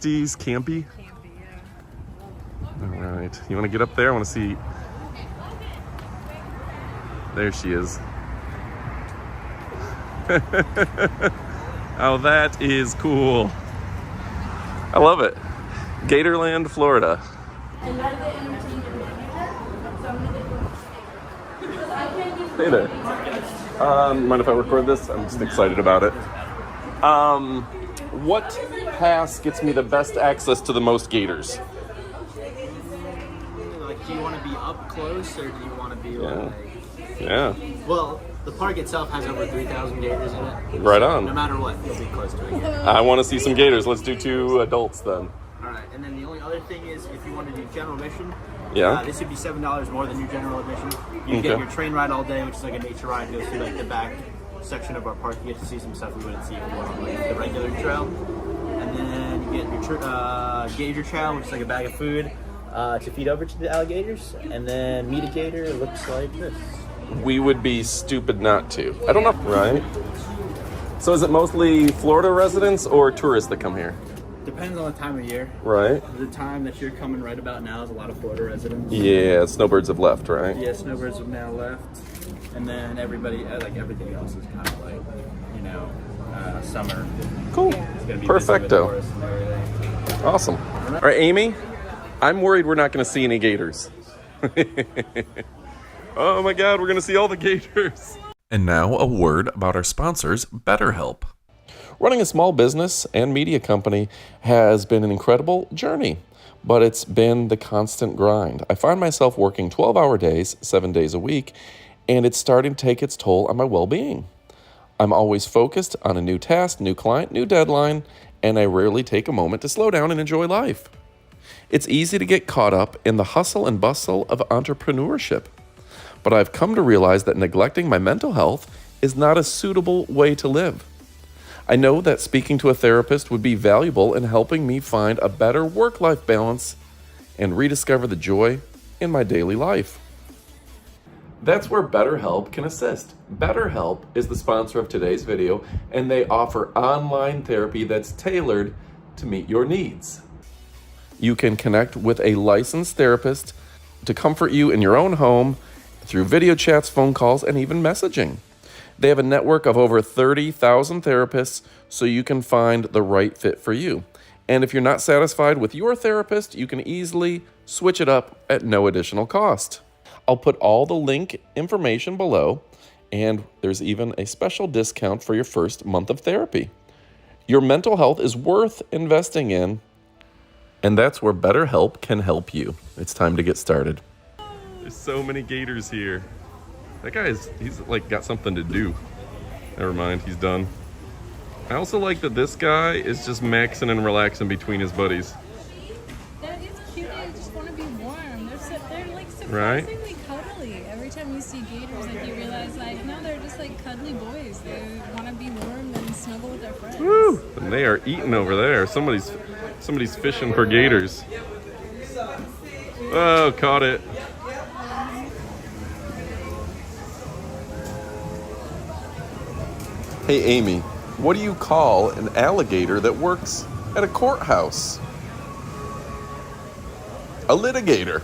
Steve's Campy. All right, you want to get up there? I want to see. There she is. Oh, that is cool. I love it. Gatorland, Florida. Hey there. Mind if I record this? I'm just excited about it. What pass gets me the best access to the most gators? Like, do you want to be up close or do you want to be like... Yeah. Well, the park itself has over 3,000 gators in it. Right so on. No matter what, you'll be close to a gator. I want to see some gators. Let's do 2 adults then. Alright, and then the only other thing is if you want to do general admission, this would be $7 more than your general admission. You get your train ride all day, which is like a nature ride. Goes through like the back section of our park. You get to see some stuff we wouldn't see if you went on like the regular trail. And then you get your gator chow, which is like a bag of food to feed over to the alligators. And then meet a gator. It looks like this. We would be stupid not to. I don't know. Right? So is it mostly Florida residents or tourists that come here? Depends on the time of year. Right. The time that you're coming right about now is a lot of Florida residents. Yeah, snowbirds have left, right? Yeah, snowbirds have now left. And then everybody, like everything else is kind of like, you know, summer. Cool. It's gonna be Perfecto. Awesome. All right, Amy, I'm worried we're not going to see any gators. Oh my God, we're going to see all the gators. And now a word about our sponsors, BetterHelp. Running a small business and media company has been an incredible journey, but it's been the constant grind. I find myself working 12-hour days, 7 days a week, and it's starting to take its toll on my well-being. I'm always focused on a new task, new client, new deadline, and I rarely take a moment to slow down and enjoy life. It's easy to get caught up in the hustle and bustle of entrepreneurship, but I've come to realize that neglecting my mental health is not a suitable way to live. I know that speaking to a therapist would be valuable in helping me find a better work-life balance and rediscover the joy in my daily life. That's where BetterHelp can assist. BetterHelp is the sponsor of today's video, and they offer online therapy that's tailored to meet your needs. You can connect with a licensed therapist to comfort you in your own home through video chats, phone calls, and even messaging. They have a network of over 30,000 therapists, so you can find the right fit for you. And if you're not satisfied with your therapist, you can easily switch it up at no additional cost. I'll put all the link information below, and there's even a special discount for your first month of therapy. Your mental health is worth investing in, and that's where BetterHelp can help you. It's time to get started. There's so many gators here. That guy he's like got something to do. Never mind, he's done. I also like that this guy is just maxing and relaxing between his buddies. That is cute. They just want to be warm. They're like Right? surprisingly cuddly. Every time you see gators, like you realize like no, they're just like cuddly boys. They want to be warm and snuggle with their friends. Woo! And they are eating over there. Somebody's fishing for gators. Oh, caught it. Hey, Amy, what do you call an alligator that works at a courthouse? A litigator.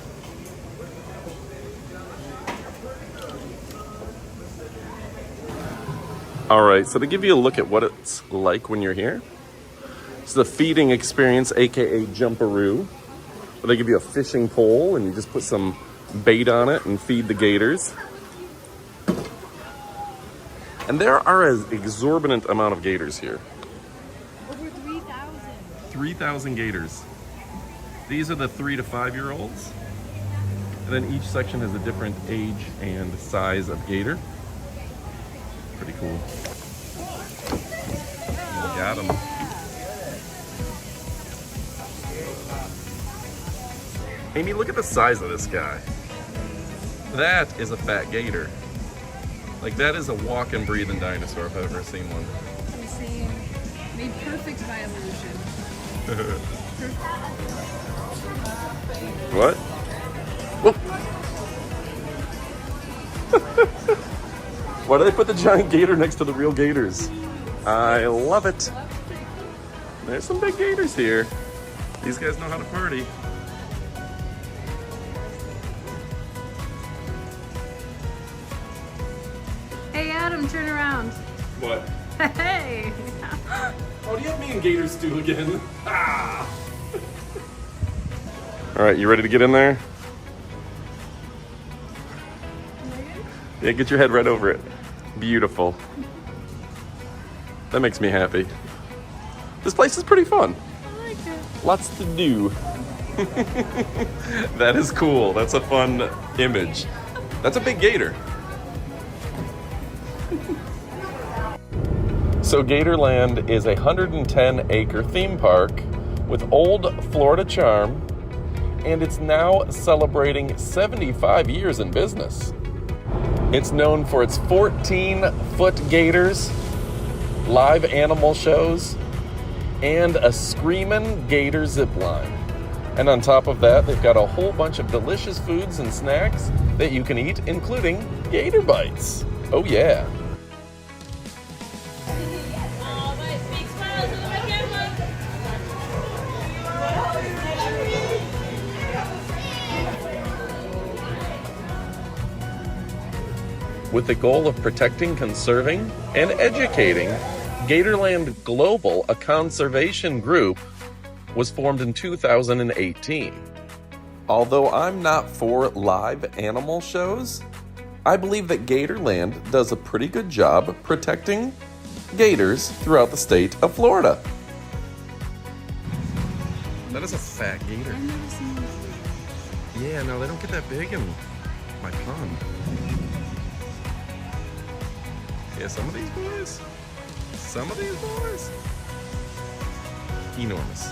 All right, so to give you a look at what it's like when you're here, it's the feeding experience, aka Jumperoo. Where they give you a fishing pole and you just put some bait on it and feed the gators. And there are an exorbitant amount of gators here. Over 3,000. 3,000 gators. These are the 3 to 5 year olds. And then each section has a different age and size of gator. Pretty cool. Got him. Amy, look at the size of this guy. That is a fat gator. Like, that is a walking, breathing dinosaur if I've ever seen one. They say made perfect by evolution. What? Why do they put the giant gator next to the real gators? I love it. There's some big gators here. These guys know how to party. Hey Adam, turn around. What? Hey! Oh, do you have me and Gator Stew again? Ah! All right, you ready to get in there? Yeah, get your head right over it. Beautiful. That makes me happy. This place is pretty fun. I like it. Lots to do. That is cool. That's a fun image. That's a big gator. So Gatorland is a 110-acre theme park with old Florida charm, and it's now celebrating 75 years in business. It's known for its 14-foot gators, live animal shows, and a screamin' gator zip line. And on top of that, they've got a whole bunch of delicious foods and snacks that you can eat, including gator bites. Oh yeah. With the goal of protecting, conserving, and educating, Gatorland Global, a conservation group, was formed in 2018. Although I'm not for live animal shows, I believe that Gatorland does a pretty good job protecting gators throughout the state of Florida. That is a fat gator. I've never seen this. Yeah, no, they don't get that big in my pond. Yeah, some of these boys. Enormous.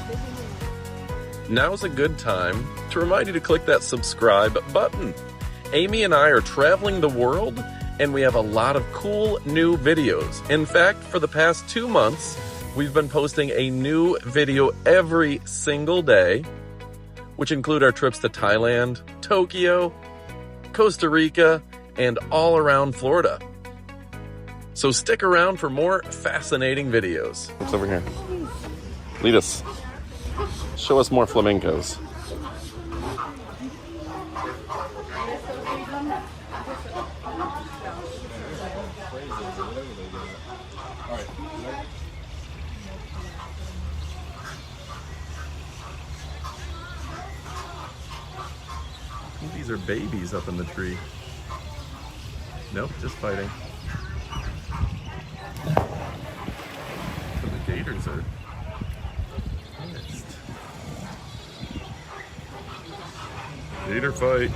Now's a good time to remind you to click that subscribe button. Amy and I are traveling the world, and we have a lot of cool new videos. In fact, for the past 2 months, we've been posting a new video every single day, which include our trips to Thailand, Tokyo, Costa Rica, and all around Florida. So stick around for more fascinating videos. What's over here? Lead us. Show us more flamencos. These are babies up in the tree. Nope, just fighting. The gators are pissed. Gator fight.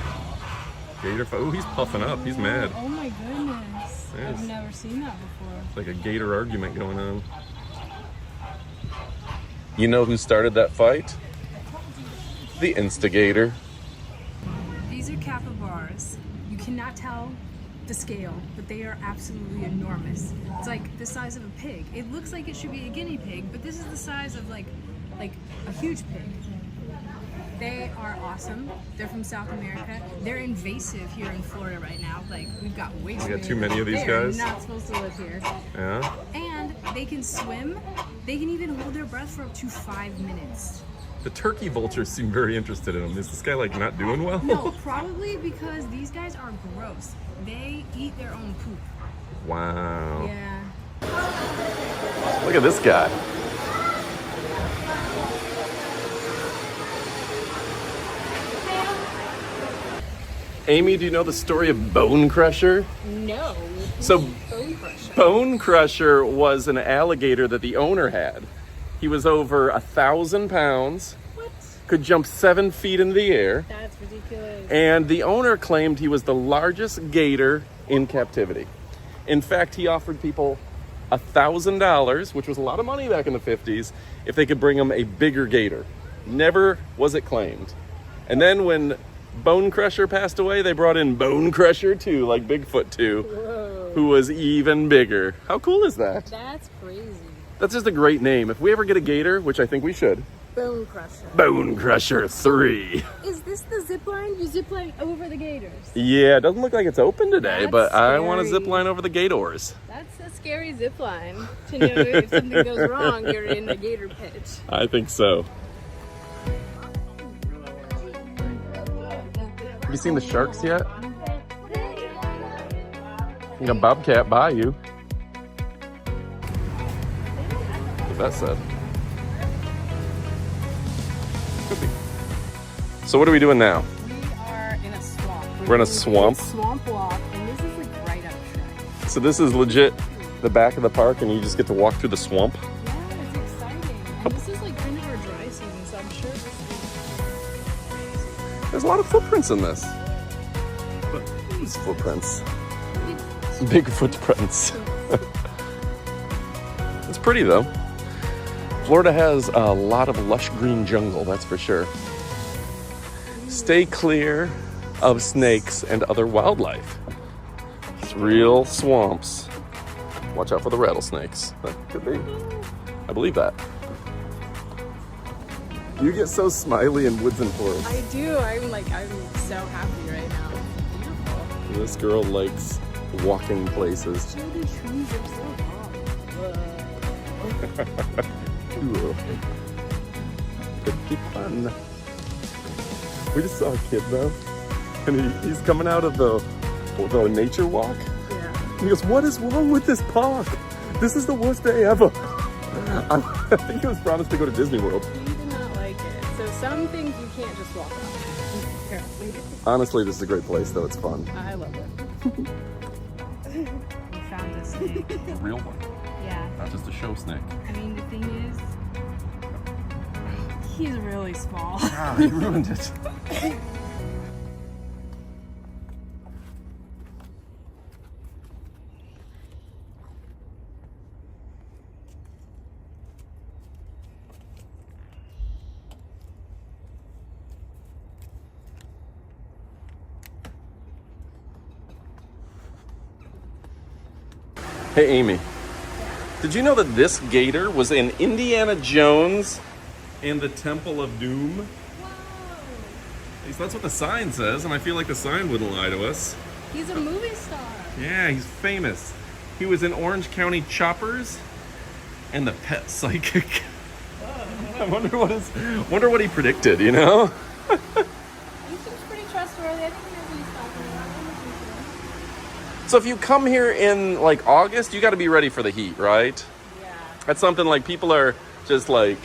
Gator fight. Oh, he's puffing up. He's mad. Oh my goodness. Yes. I've never seen that before. It's like a gator argument going on. You know who started that fight? The instigator. These are capybaras. You cannot tell the scale, but they are absolutely enormous. It's like the size of a pig. It looks like it should be a guinea pig, but this is the size of like a huge pig. They are awesome. They're from South America. They're invasive here in Florida right now. Like, we've got way too many of these guys. They're not supposed to live here. Yeah. And they can swim. They can even hold their breath for up to 5 minutes. The turkey vultures seem very interested in him. Is this guy like not doing well? No, probably because these guys are gross. They eat their own poop. Wow. Yeah. Look at this guy. Amy, do you know the story of Bone Crusher? No. So Bone Crusher. Bone Crusher was an alligator that the owner had. He was over 1,000 pounds, What? could jump 7 feet in the air, That's ridiculous. and the owner claimed he was the largest gator in captivity. In fact, he offered people $1,000, which was a lot of money back in the 50s, if they could bring him a bigger gator. Never was it claimed. And then when Bone Crusher passed away, they brought in Bone Crusher 2, like Bigfoot 2, Whoa. who was even bigger. How cool is that? That's crazy. That's just a great name. If we ever get a gator, which I think we should, Bone Crusher. Bone Crusher 3. Is this the zip line? You zip line over the gators. Yeah, it doesn't look like it's open today, That's but I want to scary. zip line over the gators. That's a scary zip line to know if something goes wrong, you're in a gator pit. I think so. Have you seen the sharks yet? You got Bobcat Bayou. What that said. Could be. So what are we doing now? We are in a swamp. We're in a swamp? Swamp walk, and this is like right up Shrek. So this is legit the back of the park, and you just get to walk through the swamp? Yeah, it's exciting. And this is like kind of our dry season, so I'm sure this is... There's a lot of footprints in this. These footprints. Big footprints. It's pretty though. Florida has a lot of lush green jungle, that's for sure. Stay clear of snakes and other wildlife. It's real swamps. Watch out for the rattlesnakes. That could be. I believe that. You get so smiley in woods and forests. I do. I'm so happy right now. It's beautiful. This girl likes walking places. These trees are so hot. Pretty fun. We just saw a kid though, and he's coming out of the nature walk. Yeah. And he goes, "What is wrong with this park? This is the worst day ever." I think he was promised to go to Disney World. He did not like it. So some things you can't just walk off. Apparently. Honestly, this is a great place though. It's fun. I love it. We found a snake. A real one, Yeah. not just a show snake. I mean, the thing is, he's really small. Ah, you ruined it. Hey, Amy. Did you know that this gator was in Indiana Jones and the Temple of Doom? At least that's what the sign says, and I feel like the sign wouldn't lie to us. He's a movie star. Yeah, he's famous. He was in Orange County Choppers and The Pet Psychic. I wonder what he predicted, you know? He seems pretty trustworthy. I think he knows what he's talking about. So if you come here in like August, you got to be ready for the heat, right? Yeah. That's something like people are just like,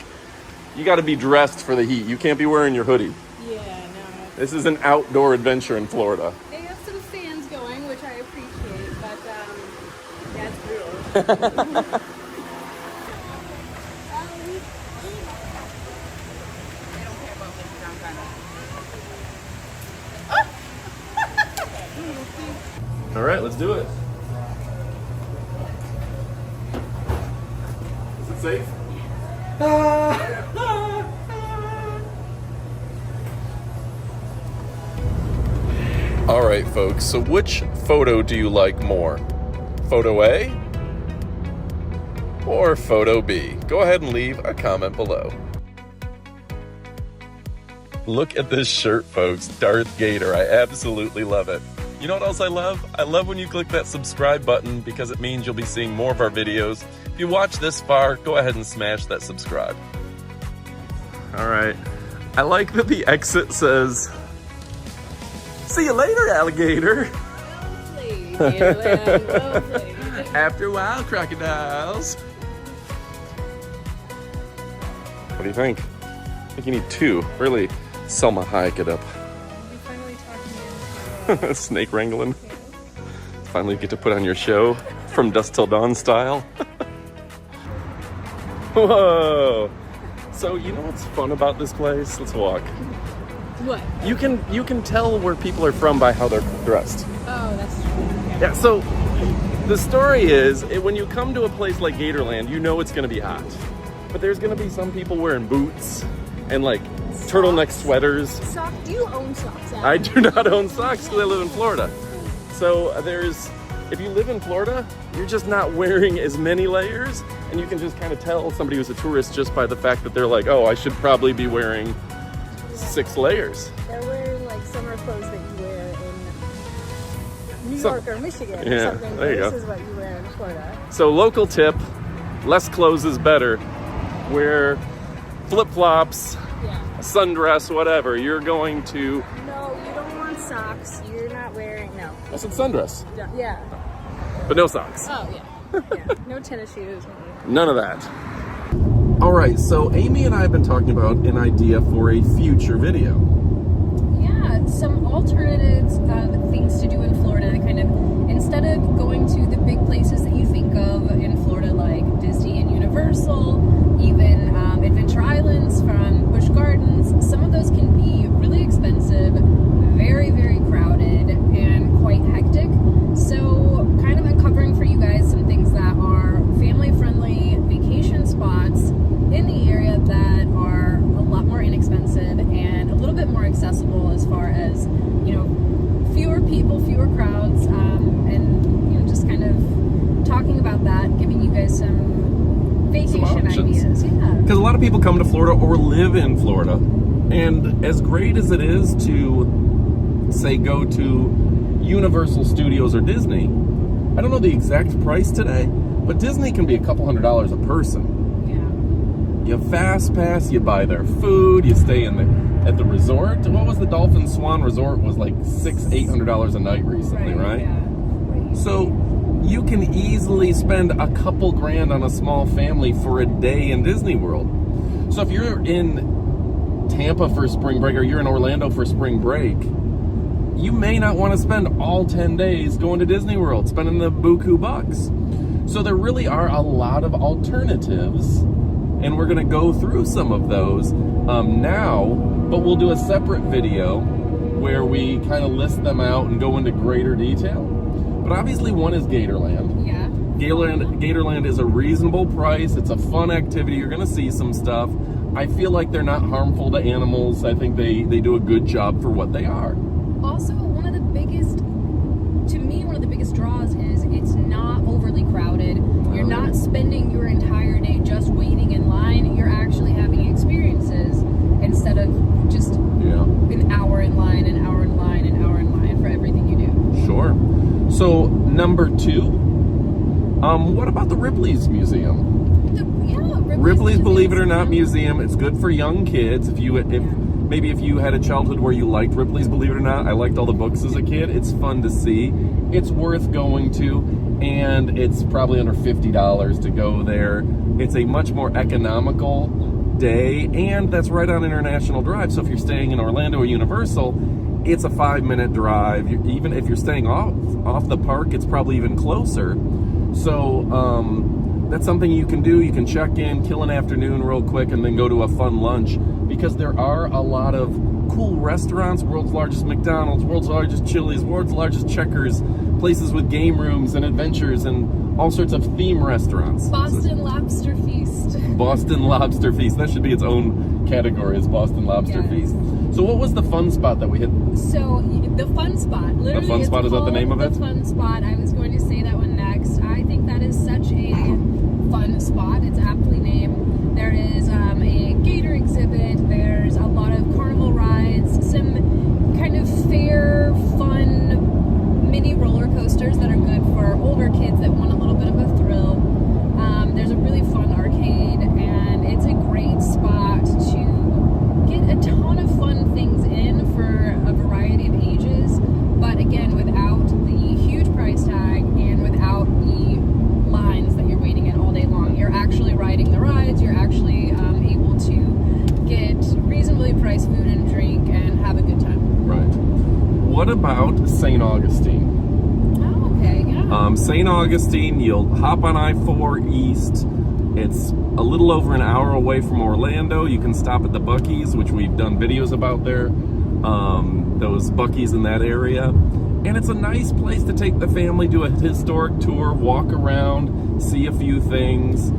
you got to be dressed for the heat. You can't be wearing your hoodie. Yeah, no. This is an outdoor adventure in Florida. They have some fans going, which I appreciate, but yeah, it's brutal. All right, let's do it. Is it safe? All right, folks, so which photo do you like more? Photo A or photo B? Go ahead and leave a comment below. Look at this shirt, folks. Darth Gator. I absolutely love it. You know what else I love? I love when you click that subscribe button because it means you'll be seeing more of our videos. If you watch this far, go ahead and smash that subscribe. All right. I like that the exit says, "See you later, alligator." Lovely. Lovely. After a while, crocodiles. What do you think? I think you need two. Really, Selma Hayek it up. We finally talked to you. Snake wrangling. Finally get to put on your show from dusk till dawn style. Whoa. So you know what's fun about this place? Let's walk. What? You can tell where people are from by how they're dressed. Oh, that's true. Yeah, so the story is when you come to a place like Gatorland, you know it's going to be hot. But there's going to be some people wearing boots and like turtleneck sweaters. Socks? Do you own socks? Adam? I do not own socks because I live in Florida. So if you live in Florida, you're just not wearing as many layers, and you can just kind of tell somebody who's a tourist just by the fact that they're like, oh, I should probably be wearing 6 layers. They're wearing like summer clothes that you wear in New York or Michigan or Yeah, something. there you This go. is what you wear in Florida. So local tip, less clothes is better. Wear flip-flops, Yeah. sundress, whatever. You're going to... No, you don't want socks. You're not wearing, no. I said sundress, Yeah. but no socks. Oh, yeah. Yeah. No tennis shoes. None of that. All right, so Amy and I have been talking about an idea for a future video. Yeah, some alternatives of things to do in Florida. Kind of, instead of going to the big places that you think of in Florida, like Disney and Universal, even Adventure Islands from Busch Gardens, some of those can be really expensive, very, very crowded, and quite hectic. So kind of uncovering for you guys some things that are family-friendly vacation spots in the area that are a lot more inexpensive and a little bit more accessible as far as, fewer people, fewer crowds, and just kind of talking about that, giving you guys some vacation ideas. Yeah. Because a lot of people come to Florida or live in Florida, and as great as it is to, say, go to Universal Studios or Disney, I don't know the exact price today, but Disney can be a couple $100s a person. You fast pass, you buy their food, you stay at the resort. What was the Dolphin Swan Resort? Was like $600-800 a night recently, right? Yeah. So you can easily spend a couple grand on a small family for a day in Disney World. So if you're in Tampa for spring break or you're in Orlando for spring break, you may not want to spend all 10 days going to Disney World, spending the buku bucks. So there really are a lot of alternatives, and we're going to go through some of those now, but we'll do a separate video where we kind of list them out and go into greater detail. But obviously one is Gatorland. Yeah. Gatorland is a reasonable price. It's a fun activity. You're going to see some stuff. I feel like they're not harmful to animals. I think they do a good job for what they are. Also, one of the biggest draws is it's not overly crowded. You're not spending your entire day just waiting in line. You're actually having experiences instead of just an hour in line, an hour in line, an hour in line for everything you do. Sure. So, number 2, what about the Ripley's Museum? Ripley's Believe It or Not Museum. It's good for young kids. If you had a childhood where you liked Ripley's Believe It or Not, I liked all the books as a kid. It's fun to see. It's worth going to, and it's probably under $50 to go there. It's a much more economical day, and that's right on International Drive. So if you're staying in Orlando or Universal, it's a 5-minute drive. Even if you're staying off the park, it's probably even closer. So that's something you can do. You can check in, kill an afternoon real quick, and then go to a fun lunch, because there are a lot of cool restaurants. World's largest McDonald's, world's largest Chili's, world's largest Checkers, places with game rooms and adventures and all sorts of theme restaurants. Boston Lobster Feast. Boston Lobster Feast. That should be its own category, is Boston Lobster Feast. So what was the fun spot that we hit? So the fun spot. Literally, the fun spot, is that the name of it? The fun spot. I was going to say that one next. I think that is such a fun spot. It's aptly named. There is a gator exhibit. There's a lot of carnival rides, some kind of fair, fun mini roller coasters that are good for older kids that want a little bit of a thrill. There's a really fun arcade, and it's a great spot to get a ton of fun things in for a variety of ages, but again, without the huge price tag and without the lines that you're waiting in all day long. You're actually riding the rides, you're actually able to get reasonably priced food and drink and have a good time. Right. What about St. Augustine? Oh, okay, yeah. St. Augustine, you'll hop on I-4 East. It's a little over an hour away from Orlando. You can stop at the Buc-ee's, which we've done videos about there. Those Buc-ee's in that area. And it's a nice place to take the family, do a historic tour, walk around, see a few things.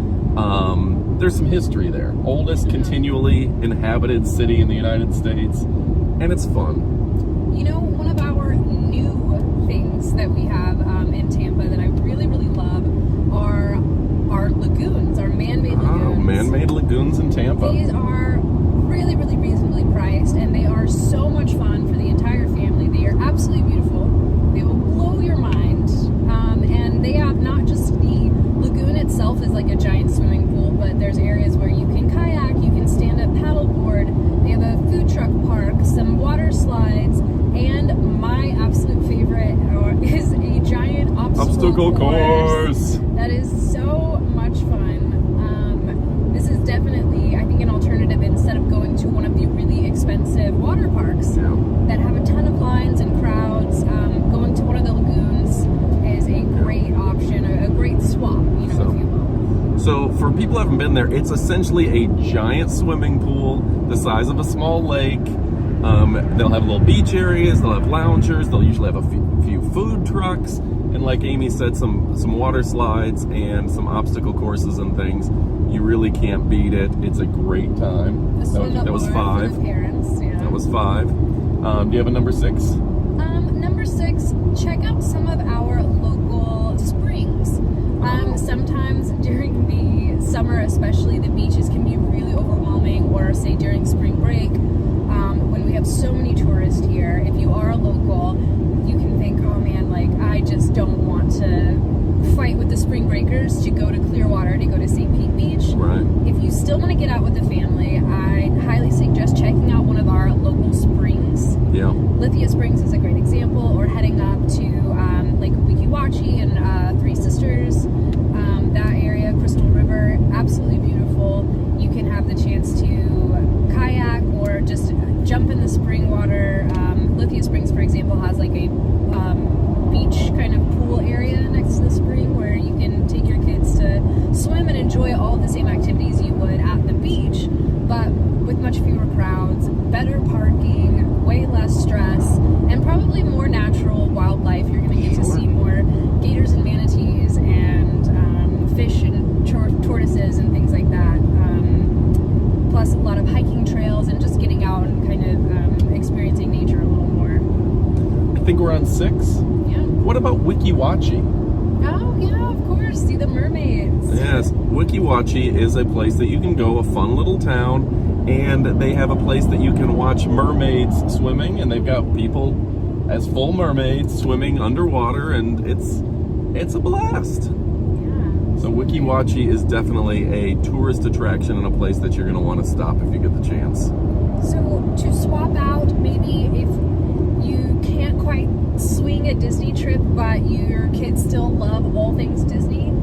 There's some history there. Oldest continually inhabited city in the United States, and it's fun. One of our new things that we have in Tampa that I really, really love are our lagoons, our man-made lagoons. Oh, man-made lagoons in Tampa. These are really, really reasonably priced, and they are so much fun for the entire family. They are absolutely beautiful. They will blow your mind. And they have not just the lagoon itself is like a giant swimming pool, but there's areas where you can kayak, you can stand up paddleboard. They have a food truck park, some water slides, and obstacle course. That is so much fun. This is definitely, I think, an alternative instead of going to one of the really expensive water parks that have a ton of lines and crowds. Going to one of the lagoons is a great option, a great swap, if you will. So for people who haven't been there, it's essentially a giant swimming pool the size of a small lake. They'll have little beach areas, they'll have loungers, they'll usually have a few food trucks, and like Amy said, some water slides and some obstacle courses and things. You really can't beat it. It's a great time. That was 5. For the parents, yeah. That was 5. Do you have a number 6? Number 6, check out some of our local springs. Sometimes during the summer especially, the beaches can be really overwhelming, or say during spring break, when we have so many tourists here. If you are a local, you can think, oh man, like I just don't want to fight with the spring breakers to go to Clearwater, to go to St. Pete Beach. Right. If you still want to get out with the family, I highly suggest checking out one of our local springs. Yeah. Lithia Springs is a great example, or heading up to Lake Weeki Wachee and Three Sisters, that area, Crystal River, absolutely beautiful. You can have the chance to kayak or just jump in the spring water. Lithia Springs, for example, has like a beach kind of pool area next to the spring where you can take your kids to swim and enjoy all the same activities you would at the beach, but with much fewer crowds, better parking, way less stress, and probably more natural wildlife. You're going to get to see more gators and manatees and fish and tortoises and things like that. Plus a lot of hiking trails and just getting out and kind of experiencing nature a little more. I think we're on 6. Yeah. What about Weeki Wachee? Oh yeah, of course. See the mermaids. Yes, Weeki Wachee is a place that you can go, a fun little town, and they have a place that you can watch mermaids swimming, and they've got people as full mermaids swimming underwater, and it's a blast. So Weeki Wachee is definitely a tourist attraction and a place that you're going to want to stop if you get the chance. So to swap out, maybe if you can't quite swing a Disney trip, but your kids still love all things Disney,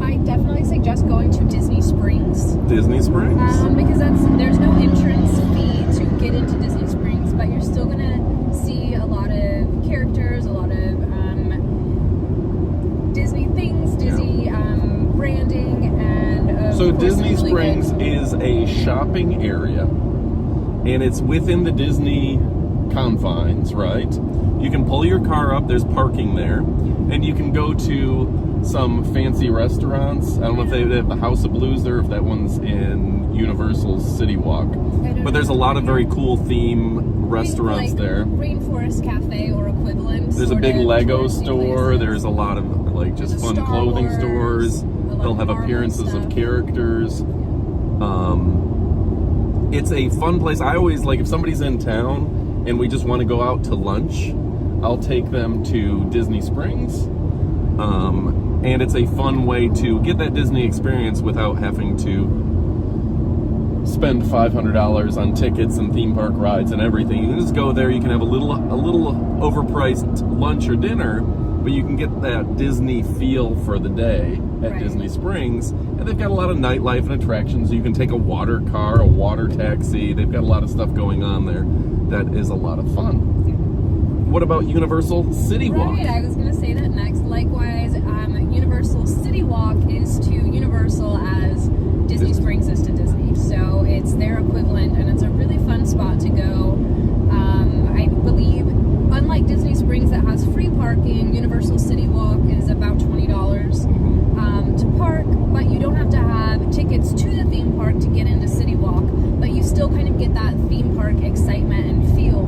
I definitely suggest going to Disney Springs. Disney Springs? Because there's no entrance fee to get into Disney Springs, but you're still going to see a lot of characters, a lot of Disney things, Disney branding, and so Disney Springs is a shopping area, and it's within the Disney confines, right? You can pull your car up, there's parking there, and you can go to some fancy restaurants. I don't know if they have the House of Blues there, if that one's in Universal's City Walk. But there's a lot of very cool theme restaurants like there. Rainforest Cafe or equivalent. There's a big Lego store. Places. There's a lot of like just fun Star clothing Wars, stores. They'll have Marvel appearances stuff. of characters. It's a fun place. I always like if somebody's in town and we just want to go out to lunch, I'll take them to Disney Springs. And it's a fun way to get that Disney experience without having to spend $500 on tickets and theme park rides and everything. You can just go there. You can have a little overpriced lunch or dinner, but you can get that Disney feel for the day at Disney Springs. And they've got a lot of nightlife and attractions. You can take a water car, a water taxi. They've got a lot of stuff going on there that is a lot of fun. What about Universal City Walk? Right, I was going to say that next. Likewise, Universal City Walk is to Universal as Disney Springs is to Disney. So it's their equivalent, and it's a really fun spot to go. I believe, unlike Disney Springs that has free parking, Universal City Walk is about $20 to park, but you don't have to have tickets to the theme park to get into City Walk, but you still kind of get that theme park excitement and feel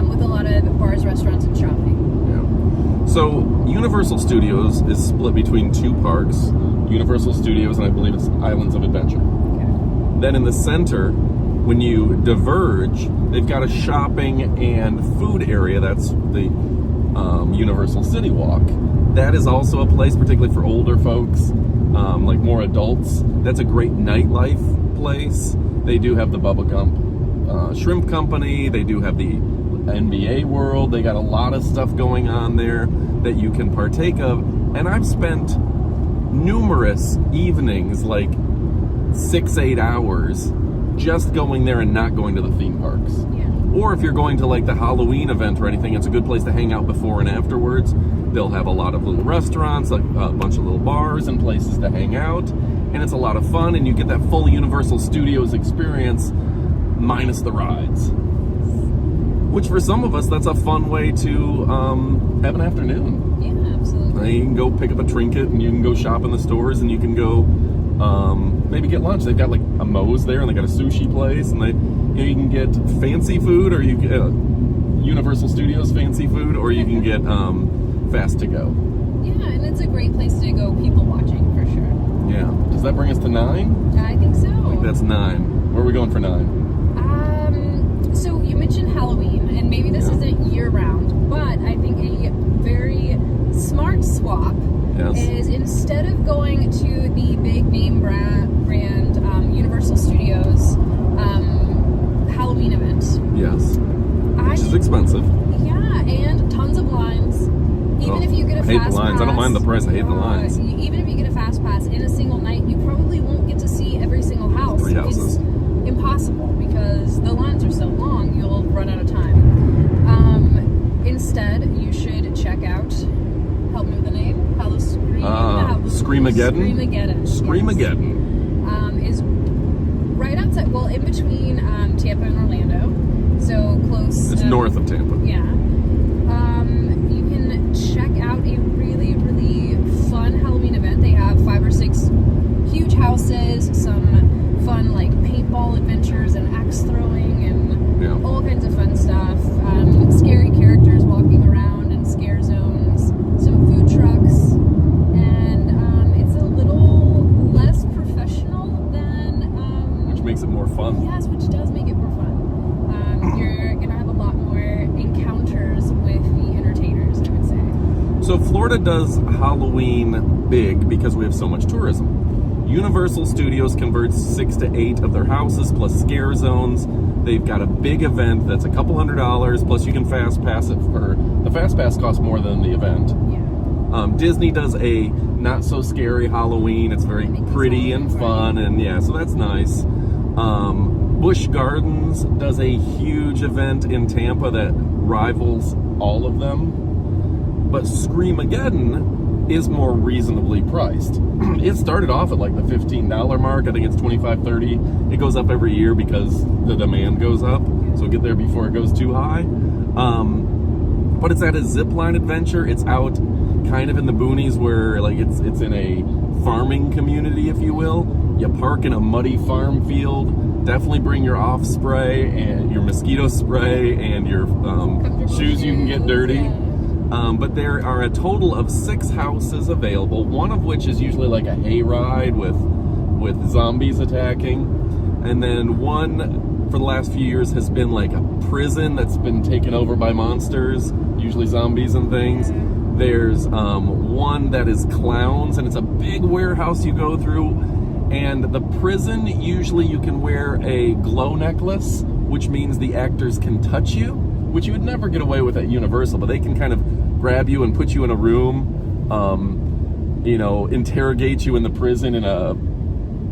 with a lot of bars, restaurants, and shopping. Yeah. So Universal Studios is split between 2 parks, Universal Studios and I believe it's Islands of Adventure. Okay. Then in the center, when you diverge, they've got a shopping and food area. That's the Universal City Walk. That is also a place, particularly for older folks, like more adults. That's a great nightlife place. They do have the Bubba Gump Shrimp Company. They do have the NBA World. They got a lot of stuff going on there that you can partake of. And I've spent numerous evenings, like 6-8 hours, just going there and not going to the theme parks. Yeah. Or if you're going to like the Halloween event or anything, it's a good place to hang out before and afterwards. They'll have a lot of little restaurants, like a bunch of little bars and places to hang out. And it's a lot of fun, and you get that full Universal Studios experience minus the rides. Which for some of us, that's a fun way to have an afternoon. Yeah, absolutely. You can go pick up a trinket, and you can go shop in the stores, and you can go maybe get lunch. They've got like a Moe's there, and they got a sushi place, and you can get fancy food, or you can Universal Studios fancy food, or you can get fast to go. Yeah, and it's a great place to go people watching for sure. Yeah. Does that bring us to 9? I think so. I think that's 9. Where are we going for 9? So you mentioned Halloween, and maybe this isn't year-round, but I think a very smart swap is instead of going to the big name brand Universal Studios Halloween event. Yes. Which is expensive. Yeah, and tons of lines. Even if you get a fast pass. I hate the lines. I don't mind the price. I hate the lines. Even if you get a fast pass in a single night, you probably won't get to see every single house. 3 houses. It's impossible because the lines are so long, you'll run out of time. Instead, you should check out, help me with the name, Screamageddon. Screamageddon. Is right outside, well, in between Tampa and Orlando, so close. It's north of Tampa. Yeah. You can check out a really, really fun Halloween event. They have 5 or 6 huge houses, some fun like paintball adventures and axe throwing and all kinds of fun stuff. Scary characters walking around and scare zones, some food trucks, and it's a little less professional than... which makes it more fun. Yes, which does make it more fun. You're going to have a lot more encounters with the entertainers, I would say. So Florida does Halloween big because we have so much tourism. Universal Studios converts 6 to 8 of their houses plus scare zones. They've got a big event that's a couple $100, plus you can fast pass it for... The fast pass costs more than the event. Yeah. Disney does a not so scary Halloween. It's very pretty and fun, and yeah, so that's nice. Busch Gardens does a huge event in Tampa that rivals all of them. But Screamageddon is more reasonably priced. It started off at like the $15 mark. I think it's $25, $30. It goes up every year because the demand goes up. So get there before it goes too high. But it's at a zip line adventure. It's out kind of in the boonies where like it's in a farming community, if you will. You park in a muddy farm field. Definitely bring your off spray and your mosquito spray and your shoes you can get dirty. Yeah. But there are a total of 6 houses available, one of which is usually like a hayride with zombies attacking. And then one, for the last few years, has been like a prison that's been taken over by monsters, usually zombies and things. There's one that is clowns, and it's a big warehouse you go through. And the prison, usually you can wear a glow necklace, which means the actors can touch you, which you would never get away with at Universal, but they can kind of grab you and put you in a room, interrogate you in the prison in a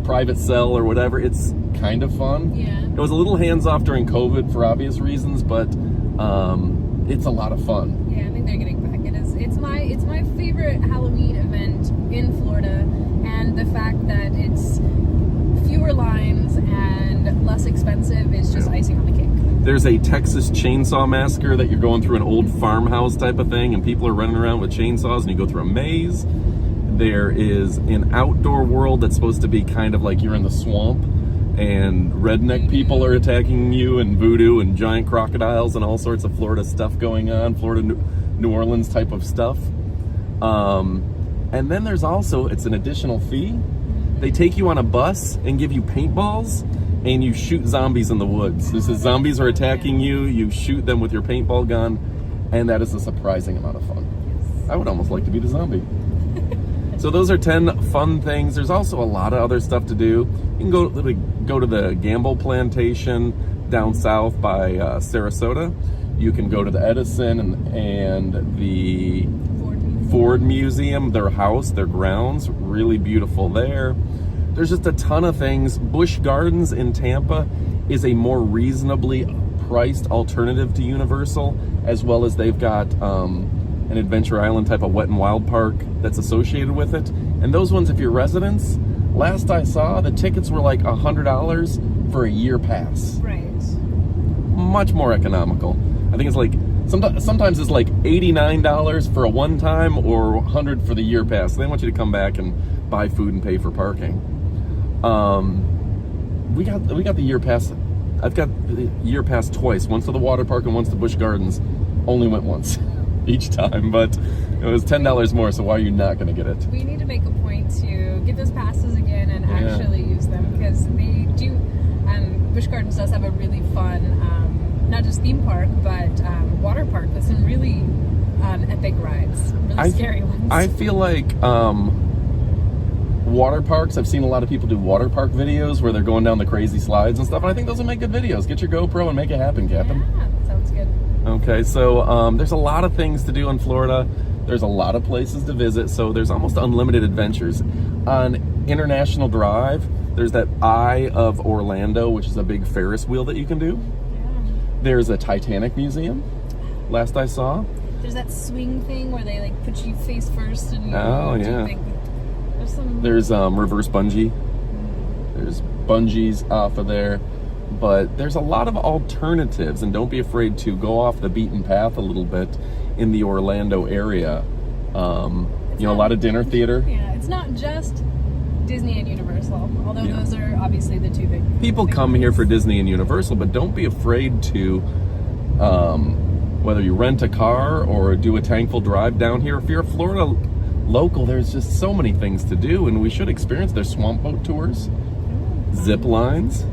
private cell or whatever. It's kind of fun. Yeah. It was a little hands-off during COVID for obvious reasons, but it's a lot of fun. Yeah, I think they're getting back. It's my favorite Halloween event in Florida, and the fact that it's fewer lines and less expensive is just icing on the cake. There's a Texas Chainsaw Massacre that you're going through an old farmhouse type of thing, and people are running around with chainsaws, and you go through a maze. There is an outdoor world that's supposed to be kind of like you're in the swamp, and redneck people are attacking you, and voodoo and giant crocodiles and all sorts of Florida stuff going on, Florida, New Orleans type of stuff. And then there's also, it's an additional fee. They take you on a bus and give you paintballs, and you shoot zombies in the woods. This is zombies are attacking you, you shoot them with your paintball gun, and that is a surprising amount of fun. I would almost like to be the zombie. So those are 10 fun things. There's also a lot of other stuff to do. You can go to the Gamble Plantation down south by Sarasota. You can go to the Edison and the Ford Museum, their house, their grounds, really beautiful there. There's just a ton of things. Busch Gardens in Tampa is a more reasonably priced alternative to Universal, as well as they've got an Adventure Island type of Wet and Wild park that's associated with it. And those ones, if you're residents, last I saw, the tickets were like $100 for a year pass. Right. Much more economical. I think it's like, sometimes it's like $89 for a one time or $100 for the year pass. They want you to come back and buy food and pay for parking. We got the year pass. I've got the year pass twice, once to the water park and once to Busch Gardens. Only went once each time, but it was $10 more, so why are you not going to get it? We need to make a point to get those passes again and actually use them, because they do. Busch Gardens does have a really fun, not just theme park, but water park with some really epic rides, really scary ones. I feel like water parks, I've seen a lot of people do water park videos where they're going down the crazy slides and stuff, and I think those will make good videos. Get your GoPro and make it happen, Captain. Yeah, that sounds good. Okay, so there's a lot of things to do in Florida. There's a lot of places to visit, so there's almost unlimited adventures. On International Drive, there's that Eye of Orlando, which is a big Ferris wheel that you can do. Yeah. There's a Titanic museum, last I saw. There's that swing thing where they like put you face first and There's reverse bungee. There's bungees off of there. But there's a lot of alternatives, and don't be afraid to go off the beaten path a little bit in the Orlando area. A lot of dinner theater. Yeah, it's not just Disney and Universal, although those are obviously the two big. People come here for Disney and Universal, but don't be afraid to, whether you rent a car or do a Tankful drive down here. If you're a Florida local, there's just so many things to do, and we should experience their swamp boat tours, zip lines.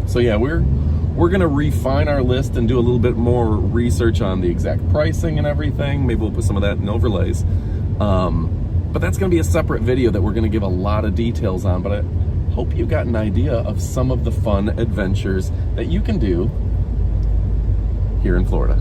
So yeah, we're gonna refine our list and do a little bit more research on the exact pricing and everything. Maybe we'll put some of that in overlays. But that's gonna be a separate video that we're gonna give a lot of details on. But I hope you got an idea of some of the fun adventures that you can do here in Florida.